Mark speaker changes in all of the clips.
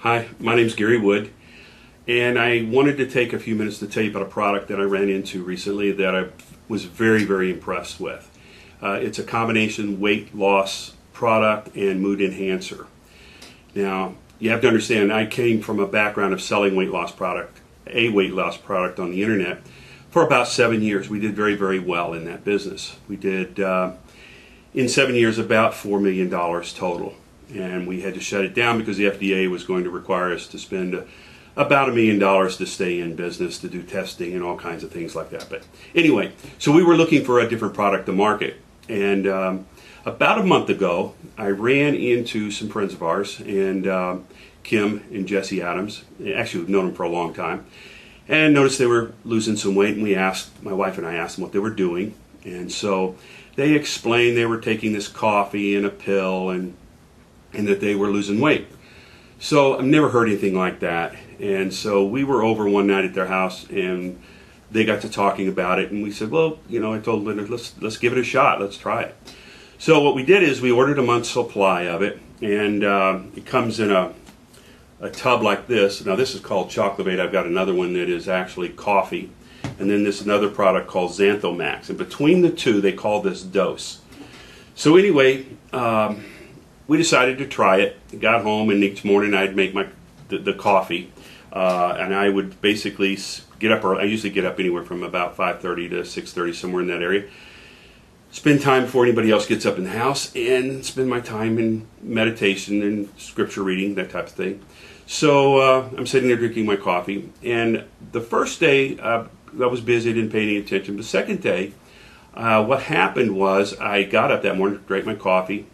Speaker 1: Hi, my name's Gary Wood, and I wanted to take a few minutes to tell you about a product that I ran into recently that I was very, very impressed with. It's a combination weight loss product and mood enhancer. Now, you have to understand, I came from a background of selling weight loss product on the internet for about 7 years. We did very, very well in that business. We did, in 7 years, about $4 million total. And we had to shut it down because the FDA was going to require us to spend about $1 million to stay in business, to do testing and all kinds of things like that. But anyway, so we were looking for a different product to market. And about a month ago, I ran into some friends of ours, and Kim and Jesse Adams. Actually, we've known them for a long time. And noticed they were losing some weight, and my wife and I asked them what they were doing. And so they explained they were taking this coffee and a pill and that they were losing weight. So I've never heard anything like that. And so we were over one night at their house, and they got to talking about it, and we said, well, I told Linda, let's give it a shot, let's try it. So what we did is we ordered a month's supply of it, and it comes in a tub like this. Now this is called Chocolate. I've got another one that is actually coffee, and then this another product called Xanthomax. And between the two, they call this Dose. So anyway, we decided to try it. Got home, and each morning I'd make the coffee, and I would basically get up. I usually get up anywhere from about 5:30 to 6:30, somewhere in that area. Spend time before anybody else gets up in the house, and spend my time in meditation and scripture reading, that type of thing. So I'm sitting there drinking my coffee, and the first day I was busy, didn't pay any attention. The second day, what happened was I got up that morning, drank my coffee,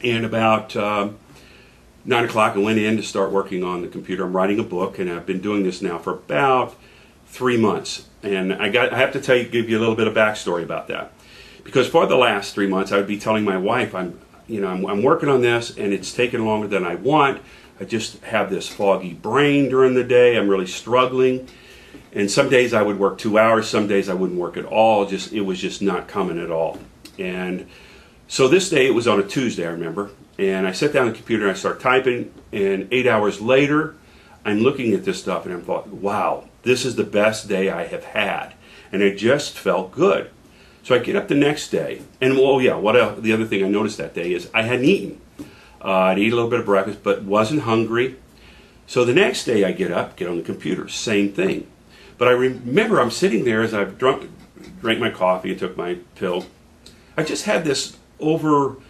Speaker 1: and about 9 o'clock I went in to start working on the computer. I'm writing a book, and I've been doing this now for about 3 months. And I have to give you a little bit of backstory about that. Because for the last 3 months, I would be telling my wife, I'm working on this, and it's taking longer than I want. I just have this foggy brain during the day. I'm really struggling. And some days I would work 2 hours. Some days I wouldn't work at all. It was just not coming at all. And so this day, it was on a Tuesday, I remember. And I sat down on the computer and I started typing. And 8 hours later, I'm looking at this stuff and I thought, wow, this is the best day I have had. And it just felt good. So I get up the next day, and the other thing I noticed that day is I hadn't eaten. I'd eat a little bit of breakfast, but wasn't hungry. So the next day I get up, get on the computer, same thing. But I remember I'm sitting there as I've drank my coffee and took my pill. I just had this I don't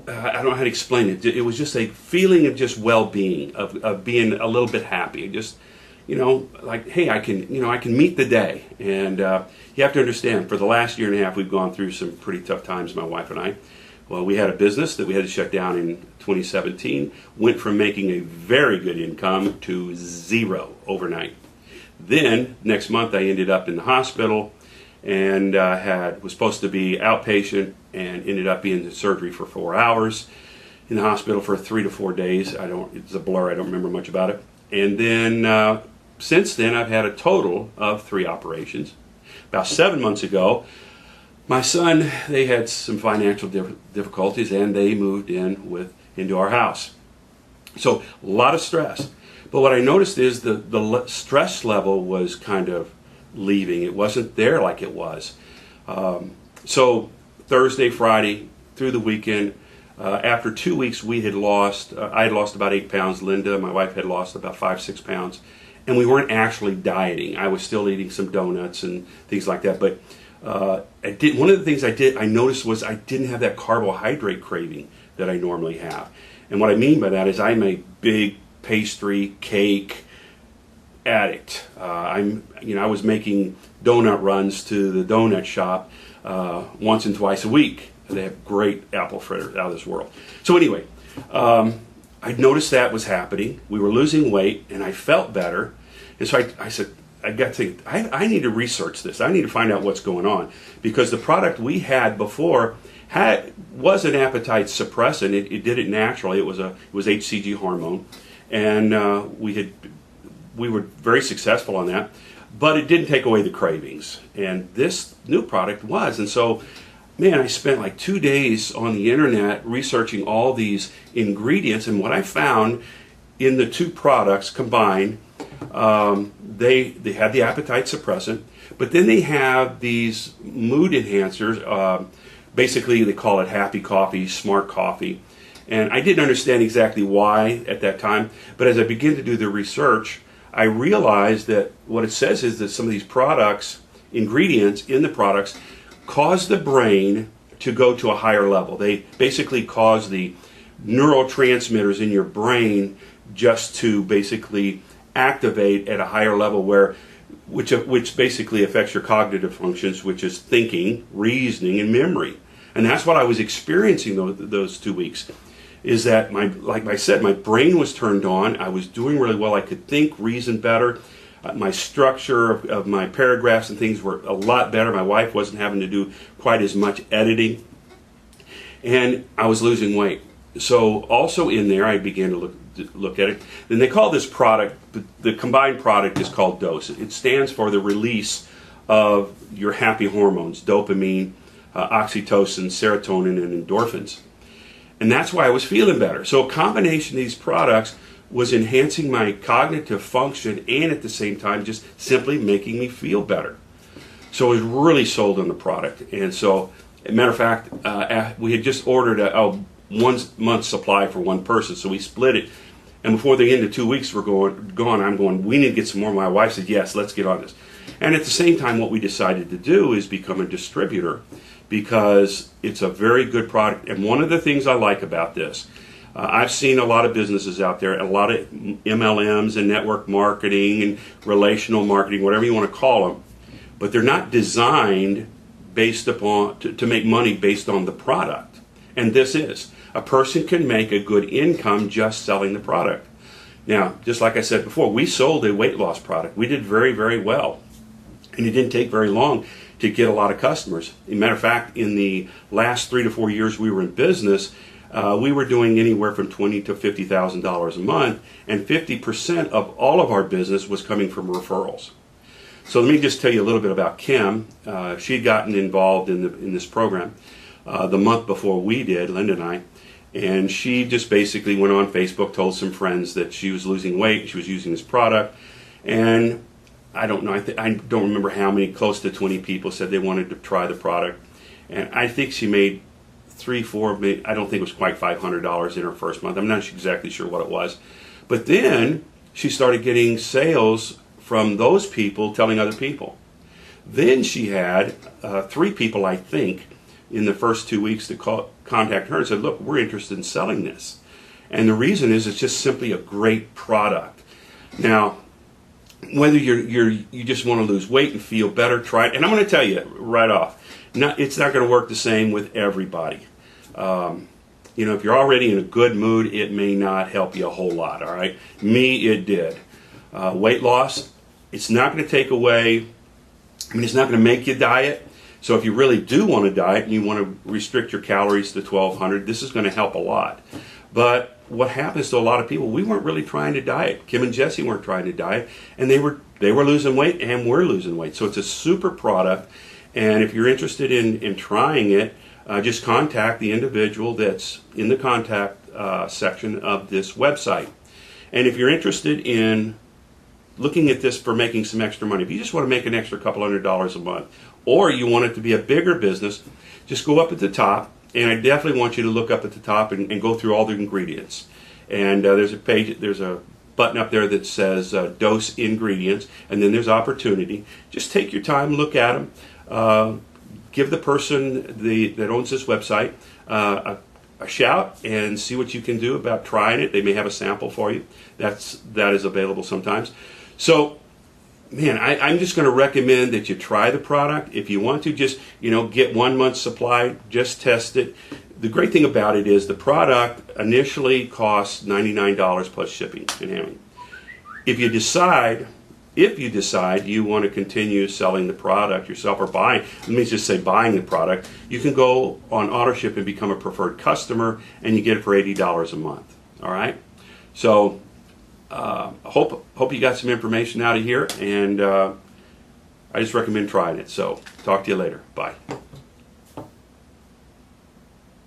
Speaker 1: know how to explain it. It was just a feeling of just well-being, of being a little bit happy. Just, like, hey, I can meet the day. And you have to understand, for the last year and a half, we've gone through some pretty tough times, my wife and I. Well, we had a business that we had to shut down in 2017, went from making a very good income to zero overnight. Then, next month, I ended up in the hospital and was supposed to be outpatient and ended up being in surgery for 4 hours, in the hospital for 3 to 4 days. It's a blur, I don't remember much about it. And then, since then, I've had a total of 3 operations. About 7 months ago, my son, they had some financial difficulties, and they moved into our house. So a lot of stress. But what I noticed is the stress level was kind of leaving. It wasn't there like it was. So Thursday, Friday, through the weekend, after 2 weeks, I had lost about 8 pounds. Linda, my wife, had lost about 5-6 pounds. And we weren't actually dieting. I was still eating some donuts and things like that. But one of the things I noticed was I didn't have that carbohydrate craving that I normally have. And what I mean by that is I'm a big pastry, cake addict. I was making donut runs to the donut shop once and twice a week. They have great apple fritters out of this world. So anyway, I noticed that was happening. We were losing weight, and I felt better. And so I said, I need to research this. I need to find out what's going on, because the product we had before was an appetite suppressant. It did it naturally. It was HCG hormone, and we were very successful on that. But it didn't take away the cravings, and this new product was. And so man, I spent like 2 days on the internet researching all these ingredients, and what I found in the two products combined, they have the appetite suppressant, but then they have these mood enhancers. Basically, they call it happy coffee, smart coffee. And I didn't understand exactly why at that time, but as I began to do the research, I realized that what it says is that some of these products, ingredients in the products, cause the brain to go to a higher level. They basically cause the neurotransmitters in your brain just to basically activate at a higher level, which basically affects your cognitive functions, which is thinking, reasoning, and memory. And that's what I was experiencing those 2 weeks. Is that like I said, my brain was turned on. I was doing really well. I could think, reason better. My structure of my paragraphs and things were a lot better. My wife wasn't having to do quite as much editing. And I was losing weight. So also in there, I began to look at it. Then they call this product, the combined product is called DOSE. It stands for the release of your happy hormones, dopamine, oxytocin, serotonin, and endorphins. And that's why I was feeling better. So a combination of these products was enhancing my cognitive function and at the same time just simply making me feel better. So I was really sold on the product. And so, as a matter of fact, we had just ordered a 1 month supply for one person. So we split it. And before the end of 2 weeks were gone, I'm going, we need to get some more. My wife said, yes, let's get on this. And at the same time, what we decided to do is become a distributor, because it's a very good product. And one of the things I like about this, I've seen a lot of businesses out there, a lot of MLMs and network marketing and relational marketing, whatever you want to call them, but they're not designed based upon to make money based on the product. And this is. A person can make a good income just selling the product. Now, just like I said before, we sold a weight loss product. We did very, very well. And it didn't take very long to get a lot of customers. As a matter of fact, in the last 3 to 4 years we were in business, we were doing anywhere from $20,000 to $50,000 a month, and 50% of all of our business was coming from referrals. So let me just tell you a little bit about Kim. She had gotten involved in this program the month before we did, Linda and I, and she just basically went on Facebook, told some friends that she was losing weight, she was using this product, and I don't know, I don't remember how many, close to 20 people said they wanted to try the product. And I think she made I don't think it was quite $500 in her first month. I'm not exactly sure what it was. But then she started getting sales from those people telling other people. Then she had 3 people, I think, in the first 2 weeks to contact her and said, look, we're interested in selling this. And the reason is it's just simply a great product. Now, whether you just want to lose weight and feel better, try it. And I'm going to tell you right off, it's not going to work the same with everybody. If you're already in a good mood, it may not help you a whole lot, all right? Me, it did. Weight loss, it's not going to take away, it's not going to make you diet. So if you really do want to diet and you want to restrict your calories to 1,200, this is going to help a lot. But what happens to a lot of people, we weren't really trying to diet. Kim and Jesse weren't trying to diet, and they were losing weight, and we're losing weight. So it's a super product, and if you're interested in trying it, just contact the individual that's in the contact section of this website. And if you're interested in looking at this for making some extra money, if you just want to make an extra couple $100s a month, or you want it to be a bigger business, just go up at the top. And I definitely want you to look up at the top and go through all the ingredients. And there's a button up there that says Dose Ingredients, and then there's Opportunity. Just take your time, look at them. Give the person that owns this website a shout and see what you can do about trying it. They may have a sample for you. That is available sometimes. So, man, I'm just going to recommend that you try the product. If you want to, just get 1 month's supply, just test it. The great thing about it is the product initially costs $99 plus shipping and handling. If you decide you want to continue selling the product yourself or buying, let me just say buying the product, you can go on AutoShip and become a preferred customer, and you get it for $80 a month. All right? So hope you got some information out of here, and I just recommend trying it. So talk to you later. Bye.